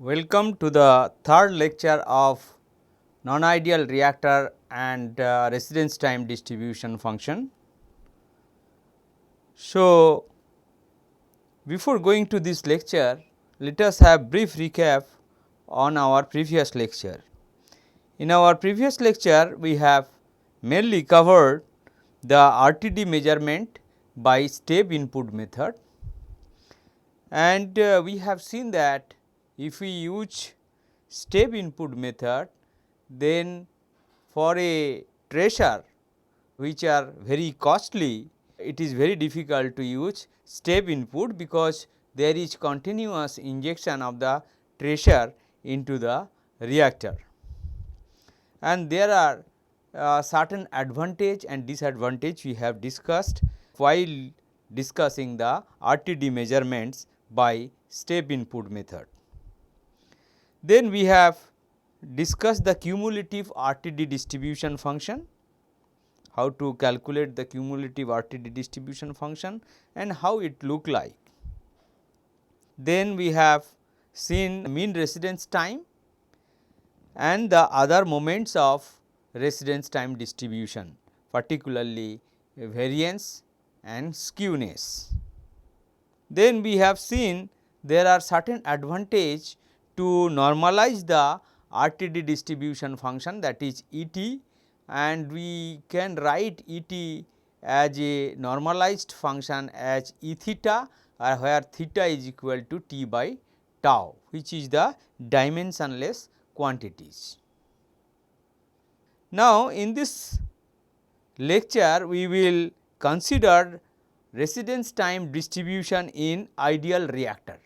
Welcome to the third lecture of non-ideal reactor and residence time distribution function. So, before going to this lecture, let us have brief recap on our previous lecture. In our previous lecture, we have mainly covered the RTD measurement by step input method, and we have seen that if we use step input method, then for a tracer which are very costly, it is very difficult to use step input because there is continuous injection of the tracer into the reactor, and there are certain advantage and disadvantage we have discussed while discussing the RTD measurements by step input method. Then we have discussed the cumulative RTD distribution function, how to calculate the cumulative RTD distribution function and how it look like. Then we have seen mean residence time and the other moments of residence time distribution, particularly variance and skewness. Then we have seen there are certain advantage to normalize the RTD distribution function, that is ET, and we can write ET as a normalized function as E theta, where theta is equal to T by tau, which is the dimensionless quantities. Now, in this lecture we will consider residence time distribution in ideal reactor.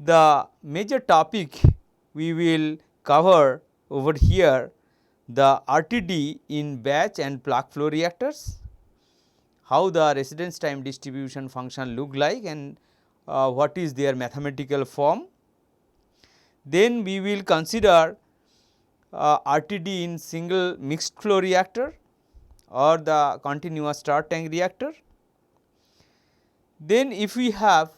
The major topic we will cover over here, the RTD in batch and plug flow reactors, how the residence time distribution function look like and what is their mathematical form. Then we will consider RTD in single mixed flow reactor or the continuous stirred tank reactor. Then if we have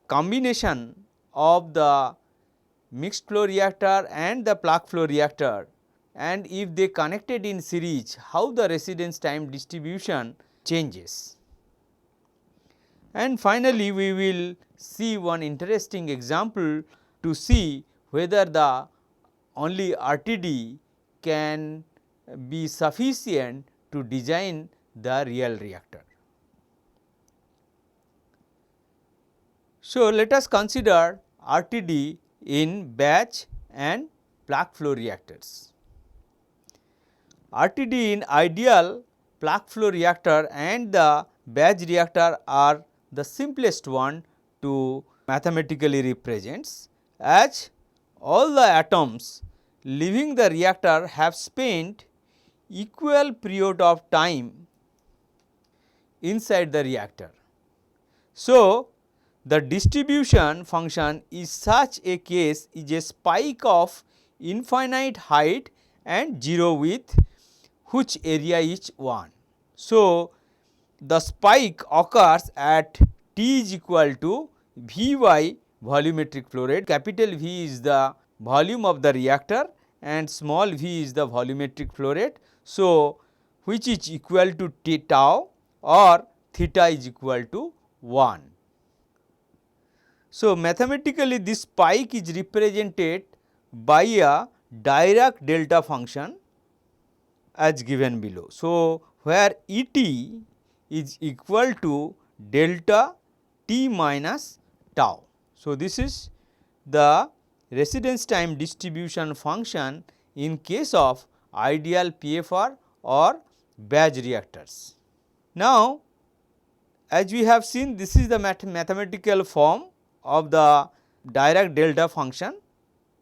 combination of the mixed flow reactor and the plug flow reactor, and if they connected in series, how the residence time distribution changes. And finally, we will see one interesting example to see whether the only RTD can be sufficient to design the real reactor. So, let us consider RTD in batch and plug flow reactors. RTD in ideal plug flow reactor and the batch reactor are the simplest one to mathematically represents, as all the atoms leaving the reactor have spent equal period of time inside the reactor. So, the distribution function is such a case is a spike of infinite height and 0 width, which area is 1. So, the spike occurs at T is equal to V by volumetric flow rate. Capital V is the volume of the reactor and small v is the volumetric flow rate. So, which is equal to T tau or theta is equal to 1. So, mathematically this spike is represented by a Dirac delta function as given below. So, where E t is equal to delta t minus tau. So, this is the residence time distribution function in case of ideal PFR or batch reactors. Now, as we have seen, this is the mathematical form of the Dirac delta function.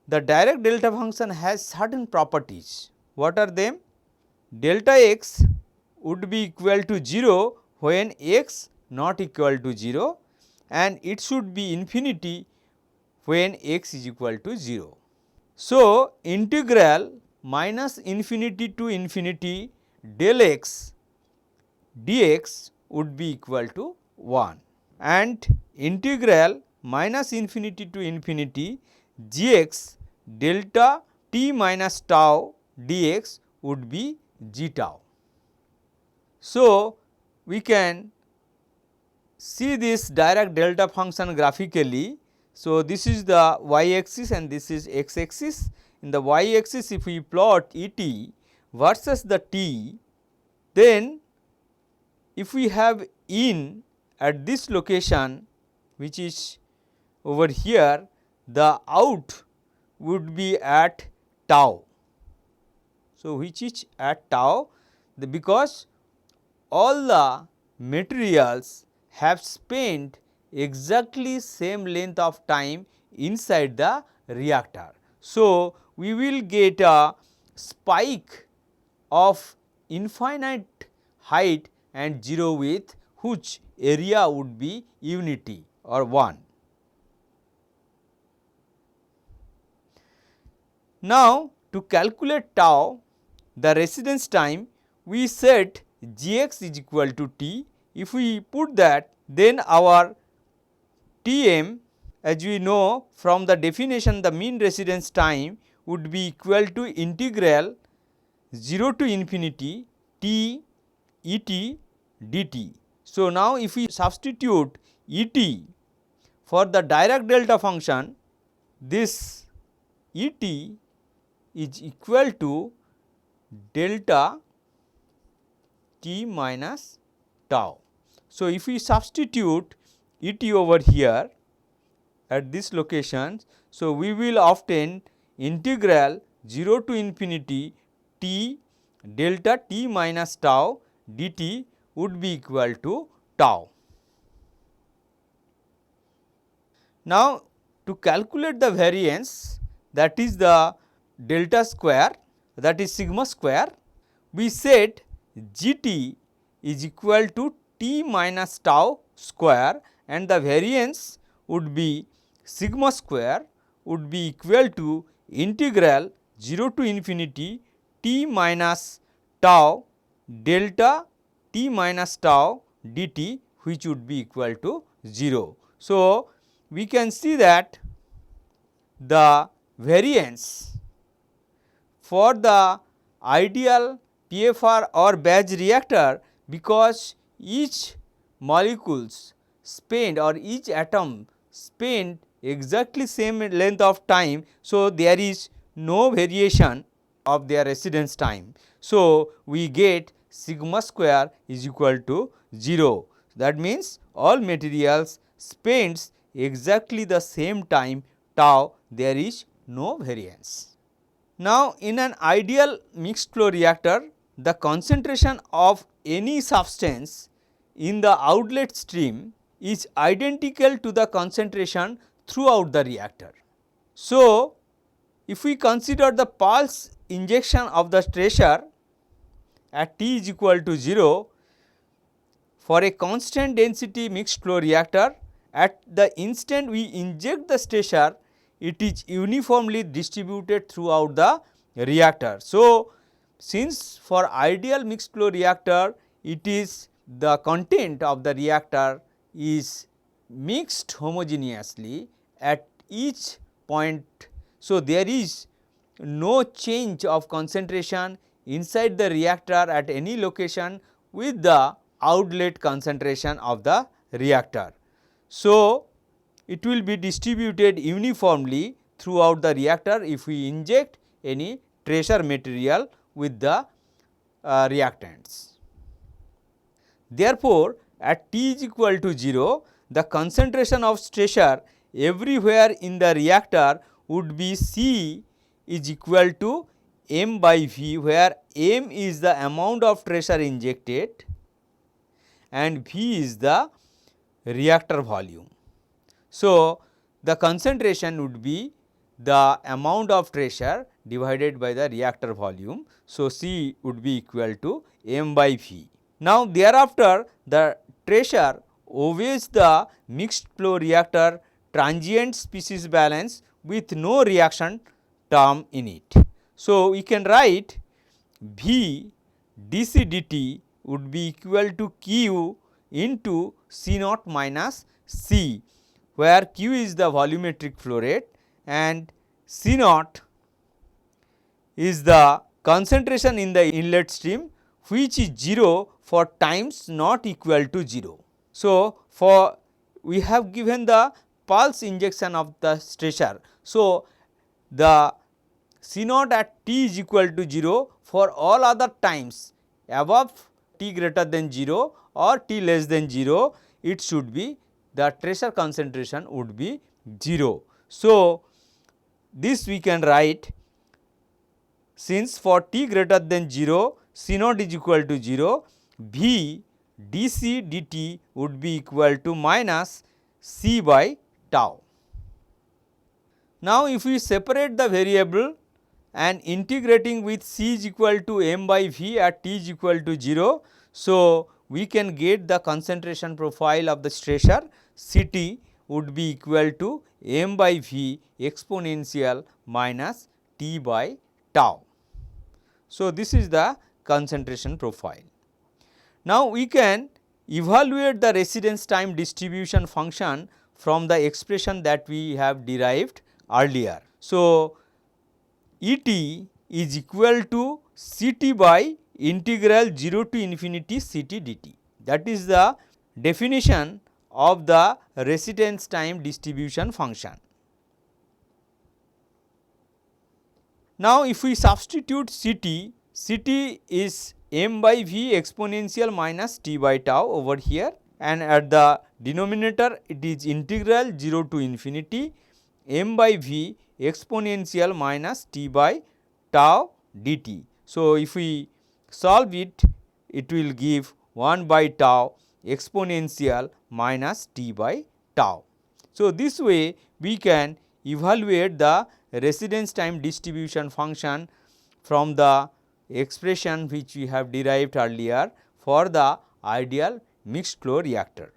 The Dirac delta function has certain properties. What are them? Delta x would be equal to 0 when x not equal to 0, and it should be infinity when x is equal to 0. So, integral minus infinity to infinity del x dx would be equal to 1, and integral minus infinity to infinity gx delta t minus tau dx would be g tau. So, we can see this Dirac delta function graphically. So, this is the y axis and this is x axis. In the y axis, if we plot E t versus the t, then if we have in at this location which is over here, the out would be at tau. So, which is at tau, because all the materials have spent exactly same length of time inside the reactor. So, we will get a spike of infinite height and 0 width, whose area would be unity or 1. Now, to calculate tau, the residence time, we set Gx is equal to t. If we put that, then our Tm, as we know from the definition, the mean residence time would be equal to integral 0 to infinity t Et dt. So, now if we substitute Et for the Dirac delta function, this Et is equal to delta t minus tau. So, if we substitute Et over here at this location, so we will obtain integral 0 to infinity t delta t minus tau dt would be equal to tau. Now, to calculate the variance, that is the delta square, that is sigma square, we set Gt is equal to t minus tau square, and the variance would be sigma square would be equal to integral 0 to infinity t minus tau delta t minus tau dt, which would be equal to 0. So, we can see that the variance for the ideal PFR or batch reactor, because each molecules spend or each atom spend exactly same length of time. So, there is no variation of their residence time. So, we get sigma square is equal to 0. That means, all materials spends exactly the same time tau, there is no variance. Now, in an ideal mixed flow reactor, the concentration of any substance in the outlet stream is identical to the concentration throughout the reactor. So, if we consider the pulse injection of the tracer at T is equal to 0 for a constant density mixed flow reactor, at the instant we inject the tracer, it is uniformly distributed throughout the reactor. So, since for ideal mixed flow reactor, it is the content of the reactor is mixed homogeneously at each point. So, there is no change of concentration inside the reactor at any location with the outlet concentration of the reactor. So, it will be distributed uniformly throughout the reactor if we inject any tracer material with the reactants. Therefore, at T is equal to 0, the concentration of tracer everywhere in the reactor would be C is equal to m by V, where m is the amount of tracer injected and V is the reactor volume. So, the concentration would be the amount of tracer divided by the reactor volume. So, C would be equal to m by V. Now, thereafter the tracer obeys the mixed flow reactor transient species balance with no reaction term in it. So, we can write V dc dt would be equal to Q into C naught minus C, where Q is the volumetric flow rate and C naught is the concentration in the inlet stream, which is 0 for times not equal to 0. So, for we have given the pulse injection of the stressor. So, the C naught at t is equal to 0 for all other times above t greater than 0 or t less than 0, it should be the pressure concentration would be 0. So, this we can write, since for t greater than 0 C naught is equal to 0, V dC dt would be equal to minus C by tau. Now, if we separate the variable and integrating with C is equal to m by V at t is equal to 0. So, we can get the concentration profile of the stressor Ct would be equal to m by V exponential minus t by tau. So, this is the concentration profile. Now, we can evaluate the residence time distribution function from the expression that we have derived earlier. So, Et is equal to Ct by integral 0 to infinity Ct dt. That is the definition of the residence time distribution function. Now, if we substitute Ct, Ct is m by V exponential minus t by tau over here, and at the denominator it is integral 0 to infinity m by V exponential minus t by tau dt. So, if we solve it, it will give 1 by tau exponential minus t by tau. So, this way we can evaluate the residence time distribution function from the expression which we have derived earlier for the ideal mixed flow reactor.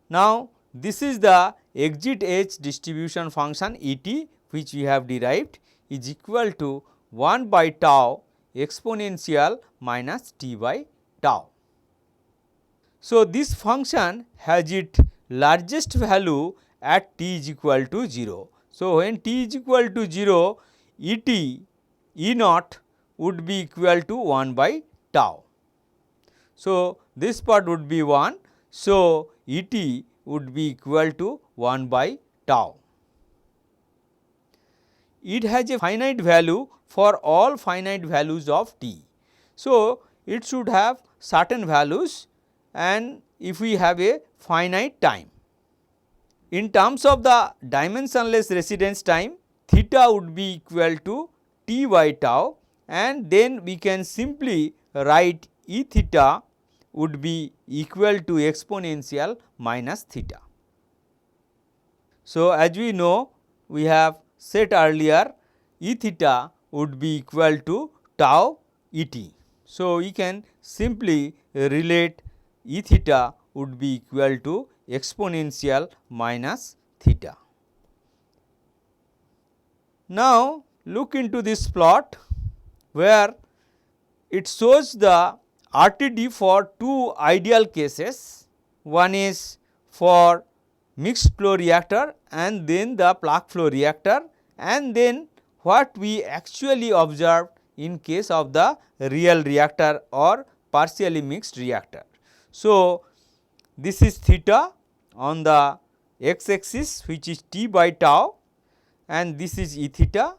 Now, this is the exit edge distribution function E t which we have derived is equal to 1 by tau exponential minus t by tau. So, this function has its largest value at t is equal to 0. So, when t is equal to 0, E t E naught would be equal to 1 by tau. So, this part would be 1. So, E t would be equal to 1 by tau. It has a finite value for all finite values of t. So, it should have certain values, and if we have a finite time. In terms of the dimensionless residence time, theta would be equal to t by tau, and then we can simply write E theta would be equal to exponential minus theta. So, as we know, we have said earlier, E theta would be equal to tau E t. So, we can simply relate E theta would be equal to exponential minus theta. Now, look into this plot where it shows the RTD for two ideal cases. One is for mixed flow reactor and then the plug flow reactor, and then what we actually observed in case of the real reactor or partially mixed reactor. So, this is theta on the x axis which is t by tau, and this is E theta.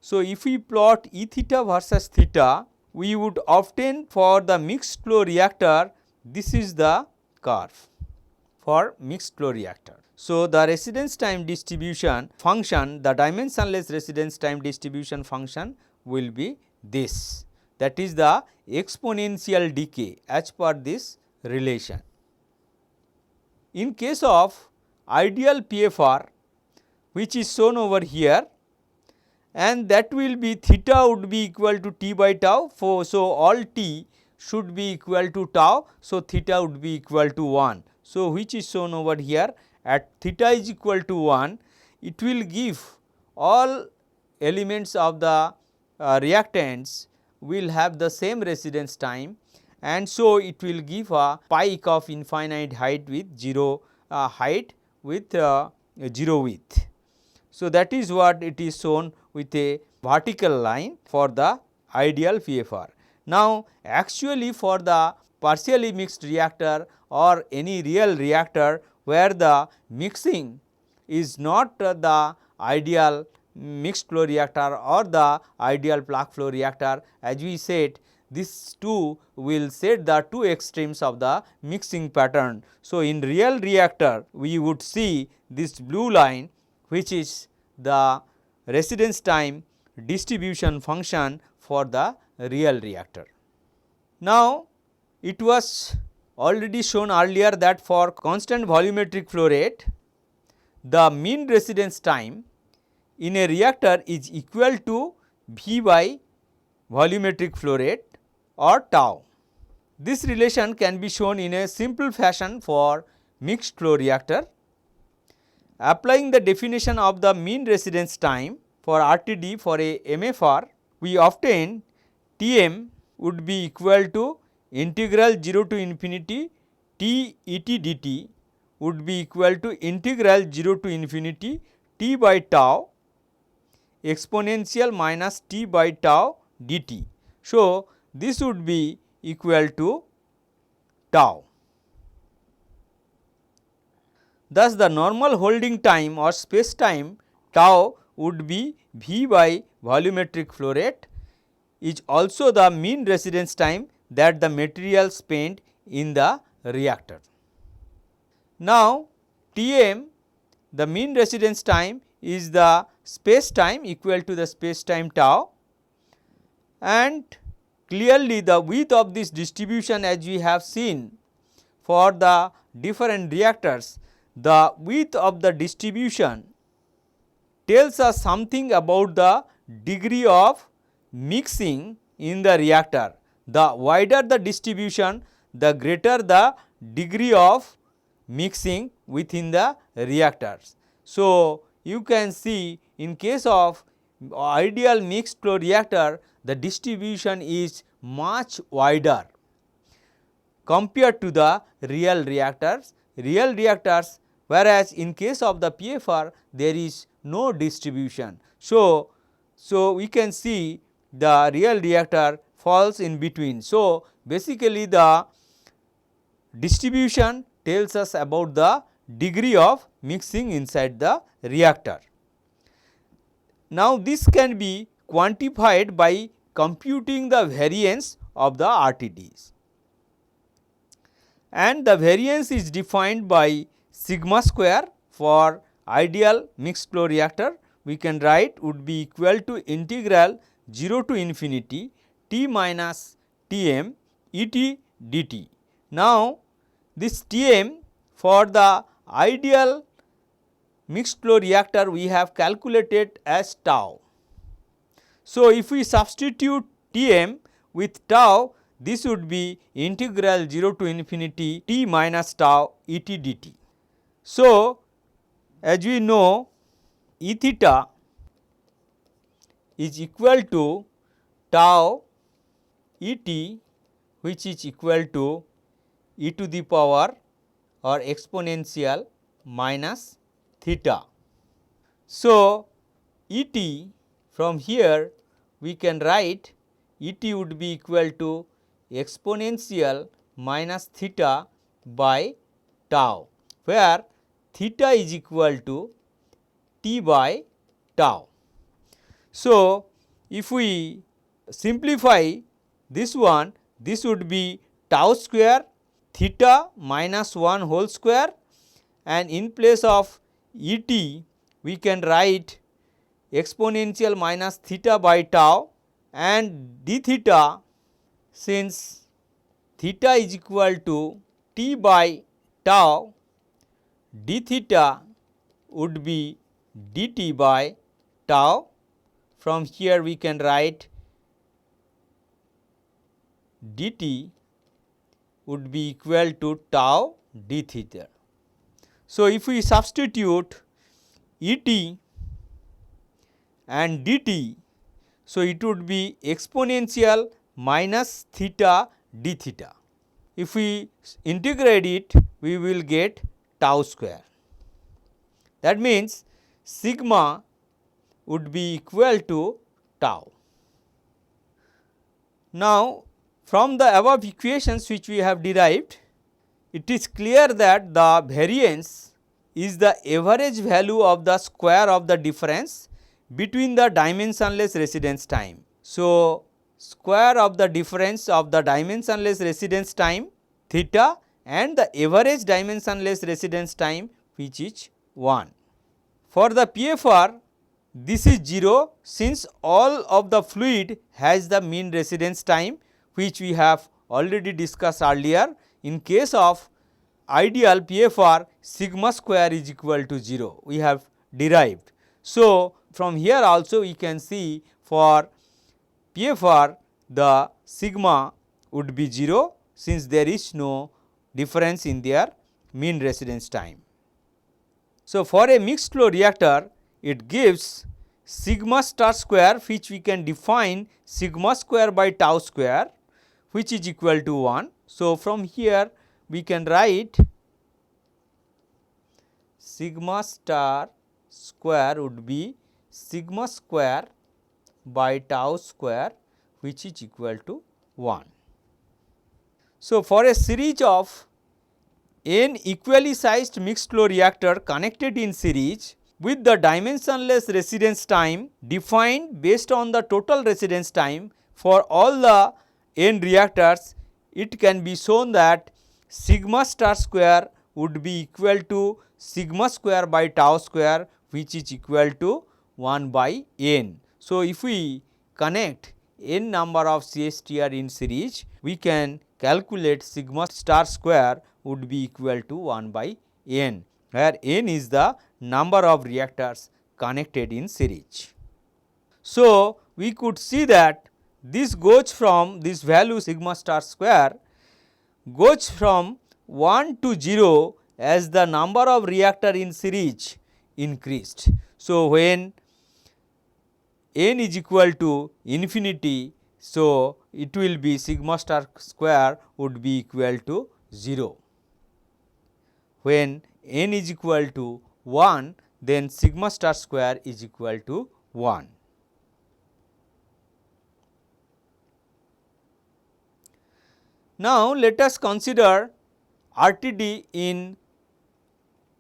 So, if we plot E theta versus theta, we would obtain for the mixed flow reactor, this is the curve for mixed flow reactor. So, the residence time distribution function, the dimensionless residence time distribution function will be this, that is the exponential decay as per this relation. In case of ideal PFR, which is shown over here, and that will be theta would be equal to t by tau. So, all t should be equal to tau. So, theta would be equal to 1. So, which is shown over here, at theta is equal to 1, it will give all elements of the reactants will have the same residence time, and so it will give a pike of infinite height with 0 height with 0 width. So, that is what it is shown with a vertical line for the ideal PFR. Now, actually for the partially mixed reactor or any real reactor where the mixing is not the ideal mixed flow reactor or the ideal plug flow reactor, as we said, these two will set the two extremes of the mixing pattern. So, in real reactor we would see this blue line, which is the residence time distribution function for the real reactor. Now, it was already shown earlier that for constant volumetric flow rate, the mean residence time in a reactor is equal to V by volumetric flow rate or tau. This relation can be shown in a simple fashion for mixed flow reactor. Applying the definition of the mean residence time for RTD for a MFR, we obtain Tm would be equal to integral 0 to infinity T et dt would be equal to integral 0 to infinity T by tau exponential minus T by tau dt. So, this would be equal to tau. Thus, the normal holding time or space time tau would be V by volumetric flow rate, is also the mean residence time that the material spent in the reactor. Now, Tm, the mean residence time, is the space time equal to the space time tau, and clearly the width of this distribution, as we have seen for the different reactors, the width of the distribution tells us something about the degree of mixing in the reactor. The wider the distribution, the greater the degree of mixing within the reactors. So, you can see in case of ideal mixed flow reactor, the distribution is much wider compared to the real reactors. Real reactors, whereas in case of the PFR there is no distribution. So, we can see the real reactor falls in between. So, basically the distribution tells us about the degree of mixing inside the reactor. Now, this can be quantified by computing the variance of the RTDs, and the variance is defined by sigma square. For ideal mixed flow reactor, we can write would be equal to integral 0 to infinity T minus Tm et dt. Now, this Tm for the ideal mixed flow reactor we have calculated as tau. So, if we substitute Tm with tau, this would be integral 0 to infinity T minus tau et dt. So, as we know, E theta is equal to tau Et, which is equal to e to the power or exponential minus theta. So, Et from here we can write Et would be equal to exponential minus theta by tau, where theta is equal to T by tau. So, if we simplify this one, this would be tau square theta minus 1 whole square, and in place of Et we can write exponential minus theta by tau, and d theta, since theta is equal to T by tau, d theta would be dt by tau. From here we can write dt would be equal to tau d theta. So, if we substitute Et and dt, so it would be exponential minus theta d theta. If we integrate it, we will get tau square. That means sigma would be equal to tau. Now, from the above equations which we have derived, it is clear that the variance is the average value of the square of the difference between the dimensionless residence time. So, square of the difference of the dimensionless residence time theta and the average dimensionless residence time, which is 1. For the PFR, this is 0 since all of the fluid has the mean residence time, which we have already discussed earlier. In case of ideal PFR, sigma square is equal to 0, we have derived. So, from here also we can see for PFR the sigma would be 0 since there is no difference in their mean residence time. So, for a mixed flow reactor, it gives sigma star square, which we can define sigma square by tau square, which is equal to 1. So, from here we can write sigma star square would be sigma square by tau square, which is equal to 1. So, for a series of n equally sized mixed flow reactor connected in series with the dimensionless residence time defined based on the total residence time for all the n reactors, it can be shown that sigma star square would be equal to sigma square by tau square, which is equal to 1 by n. So, if we connect n number of CSTR in series, we can calculate sigma star square would be equal to 1 by n, where n is the number of reactors connected in series. So, we could see that this goes from this value sigma star square goes from 1 to 0 as the number of reactor in series increased. So, when n is equal to infinity, so it will be sigma star square would be equal to 0. When n is equal to 1, then sigma star square is equal to 1. Now, let us consider RTD in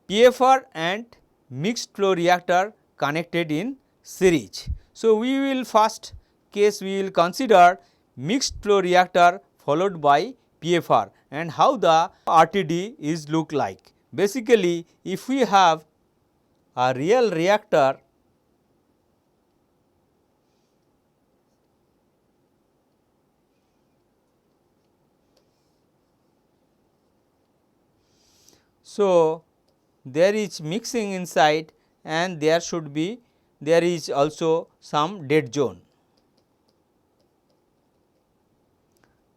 PFR and mixed flow reactor connected in series. So, we will first case we will consider mixed flow reactor followed by PFR and how the RTD is look like. Basically, if we have a real reactor so there is mixing inside and there is also some dead zone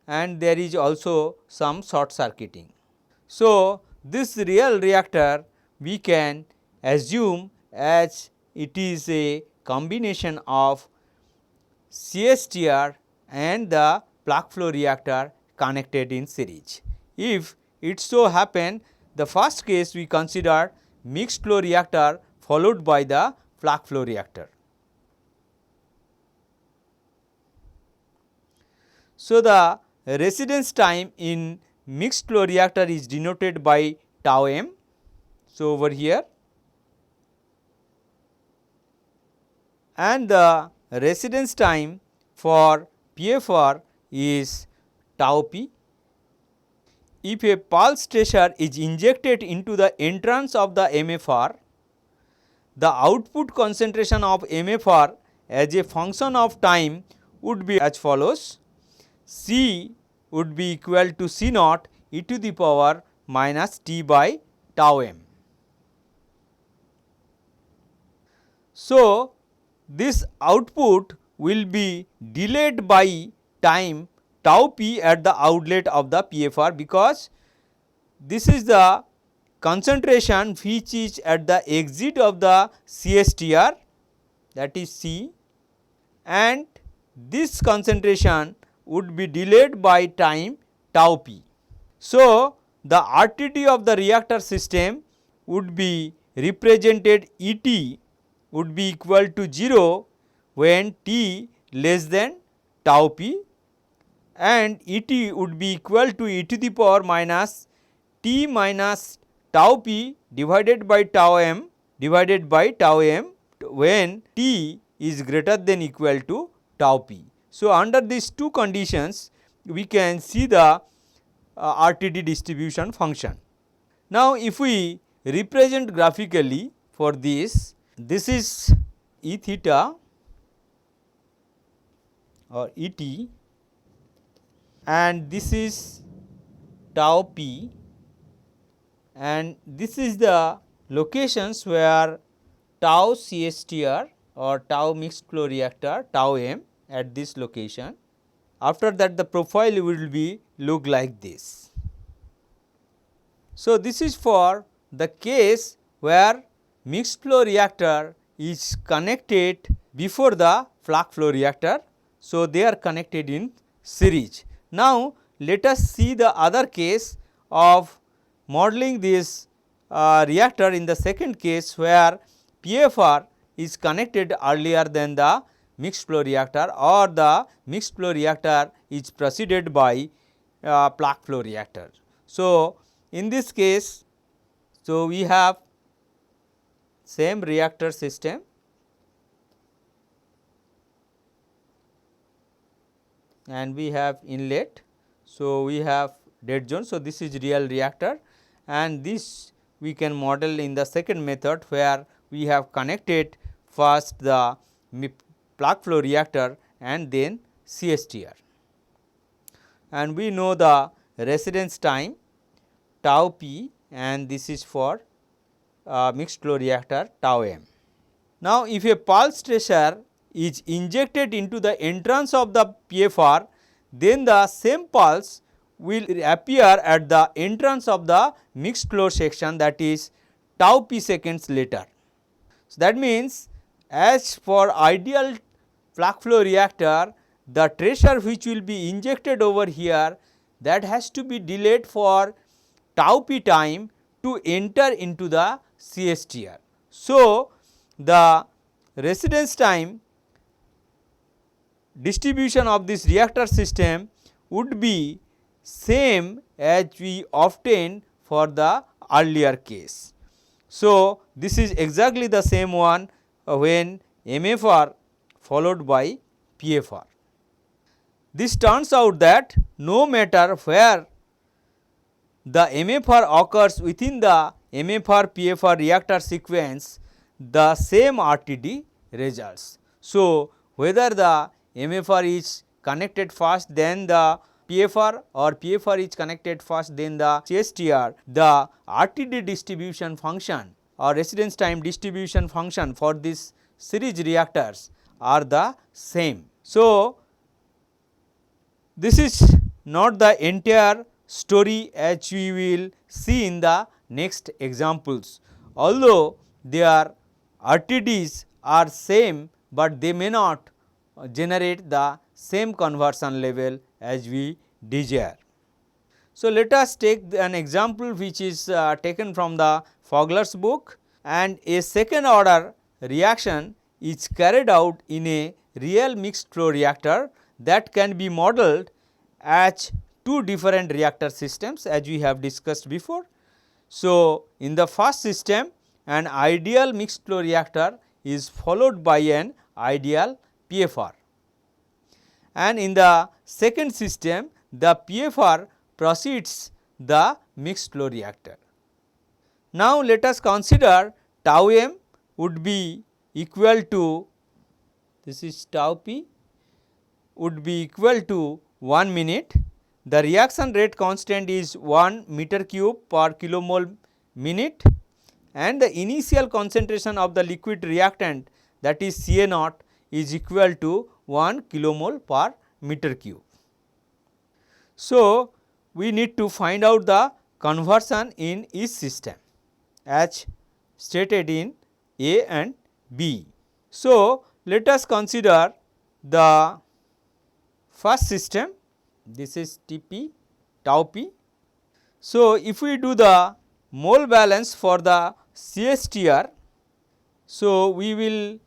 and there is also some short circuiting. So, this real reactor we can assume as it is a combination of CSTR and the plug flow reactor connected in series. If it so happen, the first case we consider mixed flow reactor followed by the plug flow reactor. So, the residence time in mixed flow reactor is denoted by tau m. So, over here and the residence time for PFR is tau p. If a pulse tracer is injected into the entrance of the MFR, the output concentration of MFR as a function of time would be as follows: C would be equal to C naught e to the power minus t by tau m. So, this output will be delayed by time tau p at the outlet of the PFR, because this is the concentration which is at the exit of the CSTR, that is C, and this concentration would be delayed by time tau p. So, the RTD of the reactor system would be represented Et would be equal to 0 when t less than tau p, and Et would be equal to e to the power minus t minus tau p divided by tau m when t is greater than equal to tau p. So, under these two conditions we can see the RTD distribution function. Now, if we represent graphically for this is E theta or Et, and this is tau p, and this is the locations where tau CSTR or tau mixed flow reactor tau m at this location. After that the profile will be look like this. So, this is for the case where mixed flow reactor is connected before the flux flow reactor. So, they are connected in series. Now, let us see the other case of modeling this reactor in the second case where PFR is connected earlier than the mixed flow reactor, or the mixed flow reactor is preceded by plug flow reactor. So, in this case, so we have same reactor system, and we have inlet. So, we have dead zone. So, this is real reactor, and this we can model in the second method where we have connected first the plug flow reactor and then CSTR, and we know the residence time tau p, and this is for mixed flow reactor tau m. Now, if a pulse tracer is injected into the entrance of the PFR, then the same pulse will appear at the entrance of the mixed flow section, that is tau p seconds later. So, that means as for ideal plug flow reactor, the tracer which will be injected over here, that has to be delayed for tau p time to enter into the CSTR. So, the residence time distribution of this reactor system would be same as we obtained for the earlier case. So, this is exactly the same one when MFR followed by PFR. This turns out that no matter where the MFR occurs within the MFR PFR reactor sequence, the same RTD results. So, whether the MFR is connected first then the PFR, or PFR is connected first then the CSTR, the RTD distribution function or residence time distribution function for this series reactors are the same. So, this is not the entire story as we will see in the next examples. Although their RTDs are same, but they may not generate the same conversion level as we desire. So, let us take an example which is taken from the Fogler's book, and a second order reaction is carried out in a real mixed flow reactor that can be modeled as two different reactor systems as we have discussed before. So, in the first system, an ideal mixed flow reactor is followed by an ideal PFR, and in the second system the PFR precedes the mixed flow reactor. Now, let us consider tau m would be equal to, this is tau p, would be equal to 1 minute. The reaction rate constant is 1 meter cube per kilomole minute, and the initial concentration of the liquid reactant, that is Ca naught, is equal to 1 kilomole per meter cube. So, we need to find out the conversion in each system as stated in A and B. So, let us consider the first system, this is Tp tau p. So, if we do the mole balance for the CSTR. So, we will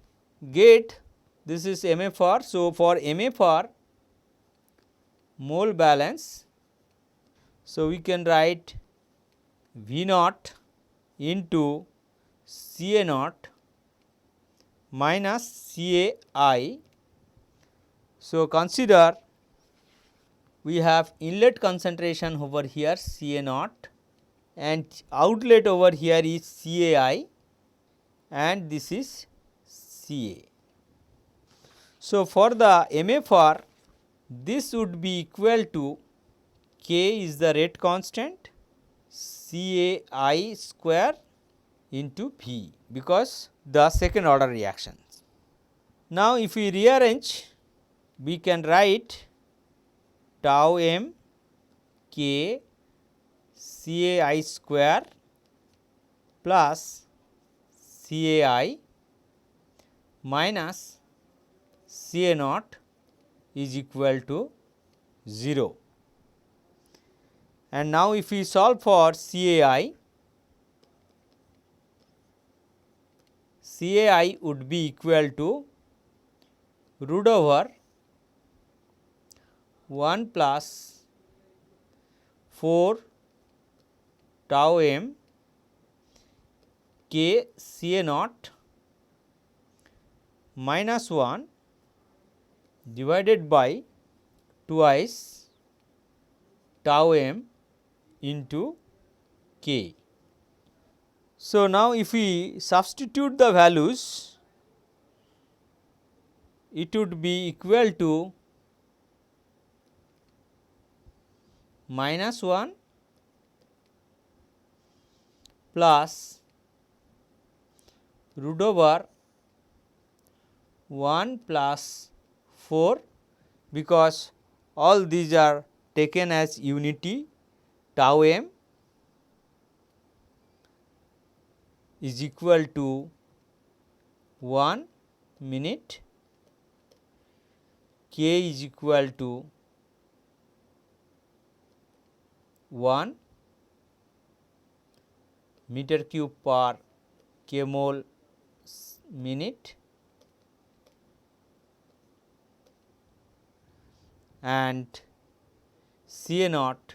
get this is MFR. So, for MFR mole balance, so we can write V naught into Ca naught minus Cai. So, consider we have inlet concentration over here Ca naught and outlet over here is Cai and this is Ca. So, for the MFR this would be equal to K is the rate constant Cai square into V because the second order reactions. Now, if we rearrange we can write tau m K Cai square plus Cai minus Ca naught is equal to 0. And now, if we solve for Cai, Cai would be equal to root over 1 plus 4 tau m K Ca naught minus 1 divided by twice tau m into K. So, now if we substitute the values, it would be equal to minus 1 plus root over 1 plus 4 because all these are taken as unity tau m is equal to 1 minute, K is equal to 1 meter cube per K mole minute and Ca naught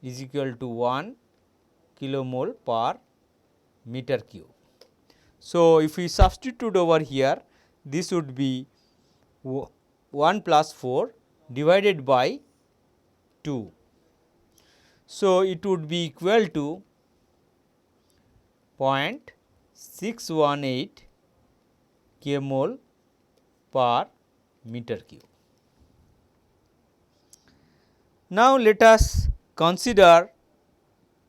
is equal to 1 kilomole per meter cube. So, if we substitute over here this would be 1 plus 4 divided by 2. So, it would be equal to 0.618 K mole per meter cube. Now, let us consider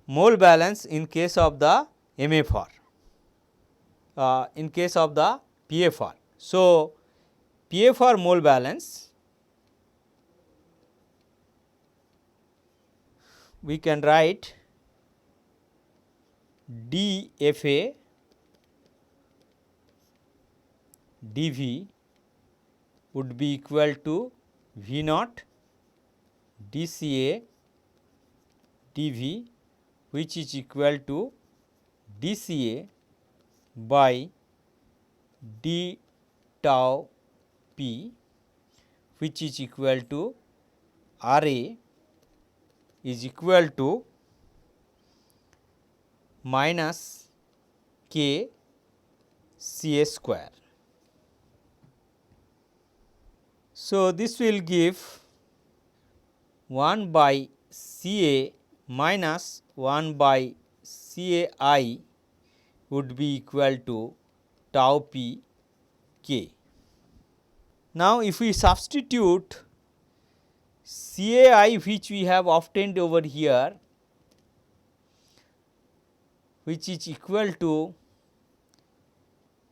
mole balance in case of the MFR, in case of the PFR. So, PFR mole balance we can write dFA dV would be equal to V naught dCA dV which is equal to dCA by d tau p which is equal to RA is equal to minus K Ca square. So, this will give 1 by Ca minus 1 by Cai would be equal to tau p K. Now, if we substitute Cai which we have obtained over here which is equal to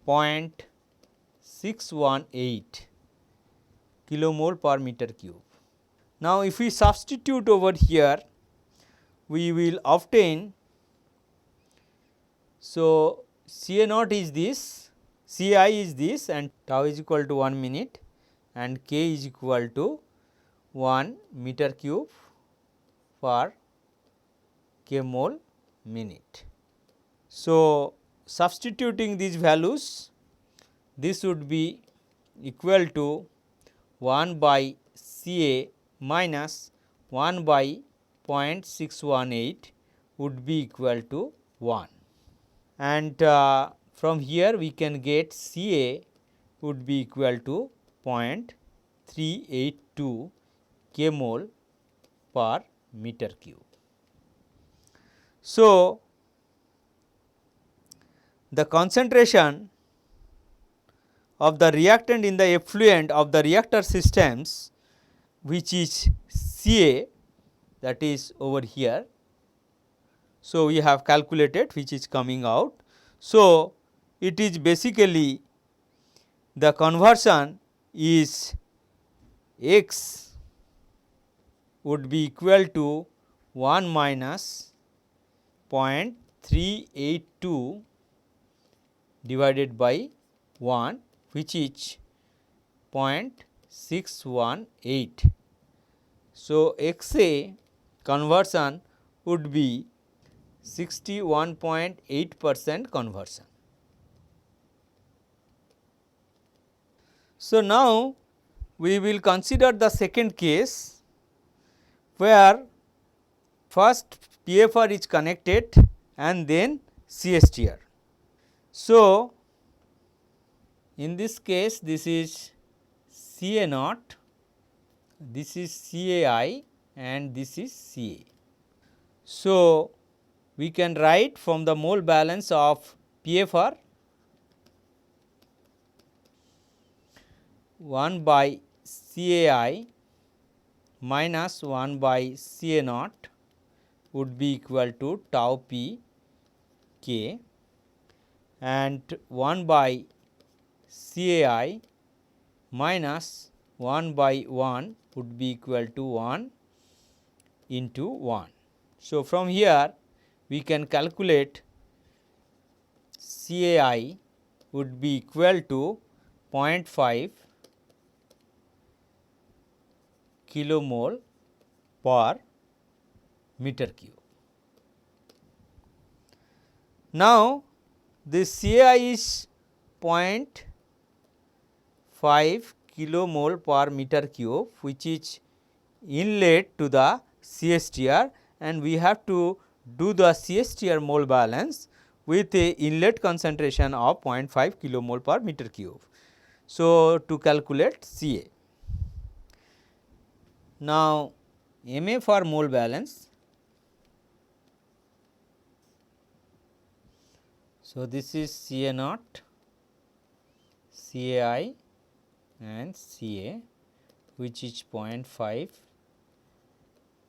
0.618 kilomole per meter cube. Now, if we substitute over here we will obtain, so Ca naught is this, Ci is this and tau is equal to 1 minute and K is equal to 1 meter cube per K mole minute. So, substituting these values, this would be equal to 1 by Ca minus 1 by 0.618 would be equal to 1. And from here we can get Ca would be equal to 0.382 kmol per meter cube. So, the concentration of the reactant in the effluent of the reactor systems, which is Ca, that is over here. So, we have calculated which is coming out. So, it is basically the conversion is x would be equal to 1 minus 0.382 divided by 1, which is 0.618. So, XA conversion would be 61.8% conversion. So, now we will consider the second case, where first PFR is connected and then CSTR. So, in this case this is Ca naught, this is Cai and this is Ca. So, we can write from the mole balance of PFR 1 by Cai minus 1 by Ca naught would be equal to tau p k, and 1 by Cai minus 1 by 1 would be equal to 1 into 1. So, from here we can calculate Cai would be equal to 0.5 kilomole per meter cube. Now, this Cai is 0.5 kilomole per meter cube, which is inlet to the CSTR, and we have to do the CSTR mole balance with a inlet concentration of 0.5 kilomole per meter cube. So, to calculate Ca. Now, Ma for mole balance. So, this is Ca naught, Cai and Ca, which is 0.5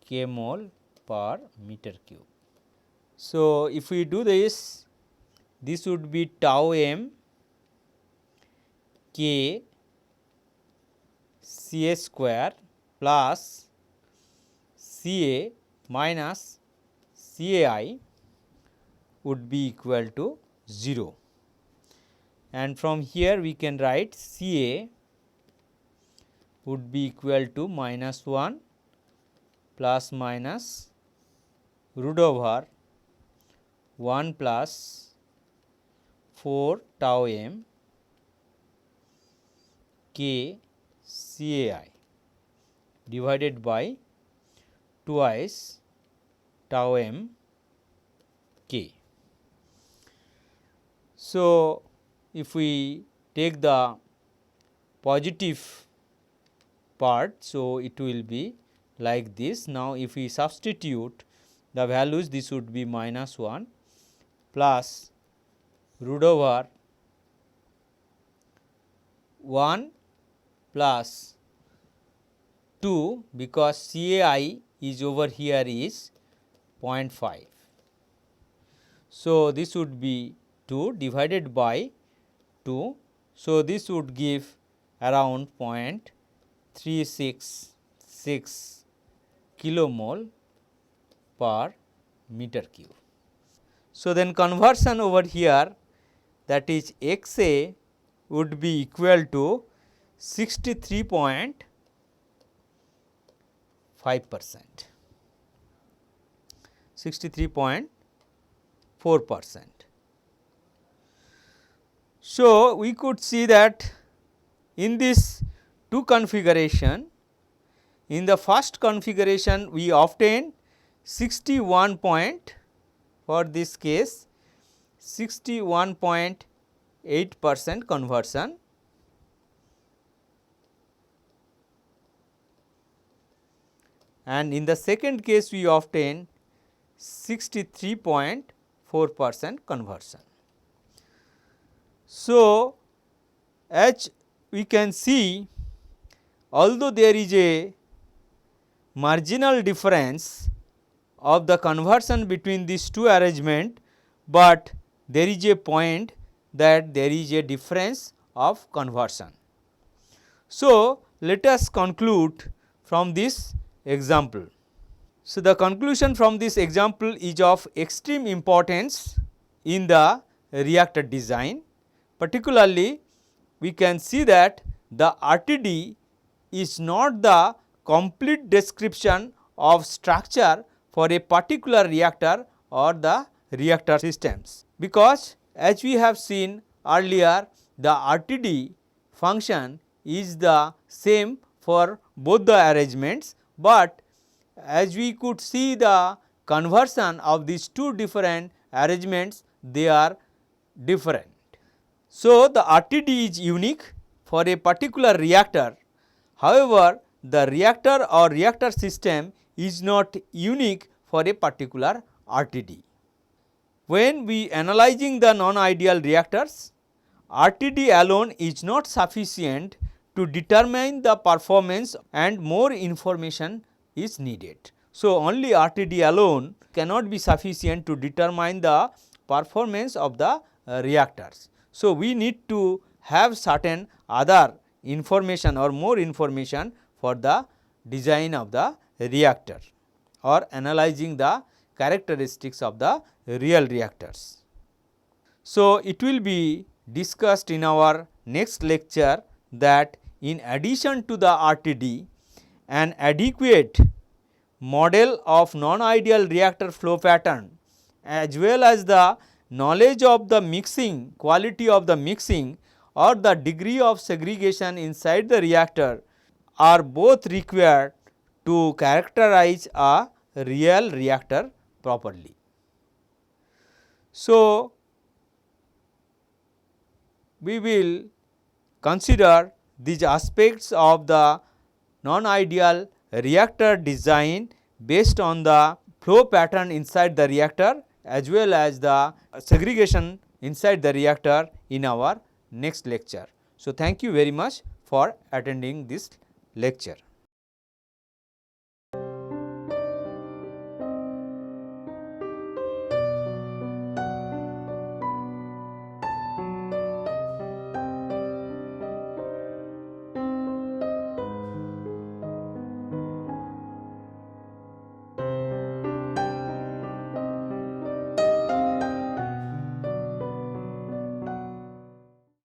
kmol per meter cube. So, if we do this, this would be tau m k Ca square plus Ca minus Cai would be equal to 0, and from here we can write Ca would be equal to minus 1 plus minus root over 1 plus 4 tau m k Cai divided by twice tau m k. So, if we take the positive part, so it will be like this. Now, if we substitute the values, this would be minus 1 plus root over 1 plus 2, because Cai is over here is 0.5. So, this would be 2 divided by 2. So, this would give around 0.366 kilomole per meter cube. So, then conversion over here, that is Xa would be equal to 63.5%, 63.4%. So, we could see that in this two configuration, in the first configuration we obtained 61 point, for this case 61.8% conversion, and in the second case we obtain 63.4% conversion. So, as we can see, although there is a marginal difference of the conversion between these two arrangement, but there is a point that there is a difference of conversion. So, let us conclude from this example. So, the conclusion from this example is of extreme importance in the reactor design. Particularly, we can see that the RTD is not the complete description of structure for a particular reactor or the reactor systems, because as we have seen earlier, the RTD function is the same for both the arrangements, but as we could see the conversion of these two different arrangements, they are different. So, the RTD is unique for a particular reactor. However, the reactor or reactor system is not unique for a particular RTD. When we analyzing the non-ideal reactors, RTD alone is not sufficient to determine the performance and more information is needed. So, only RTD alone cannot be sufficient to determine the performance of the reactors. So, we need to have certain other information or more information for the design of the reactor or analyzing the characteristics of the real reactors. So, it will be discussed in our next lecture that in addition to the RTD, an adequate model of non-ideal reactor flow pattern as well as the knowledge of the mixing, quality of the mixing or the degree of segregation inside the reactor are both required to characterize a real reactor properly. So, we will consider these aspects of the non-ideal reactor design based on the flow pattern inside the reactor as well as the segregation inside the reactor in our next lecture. So, thank you very much for attending this lecture.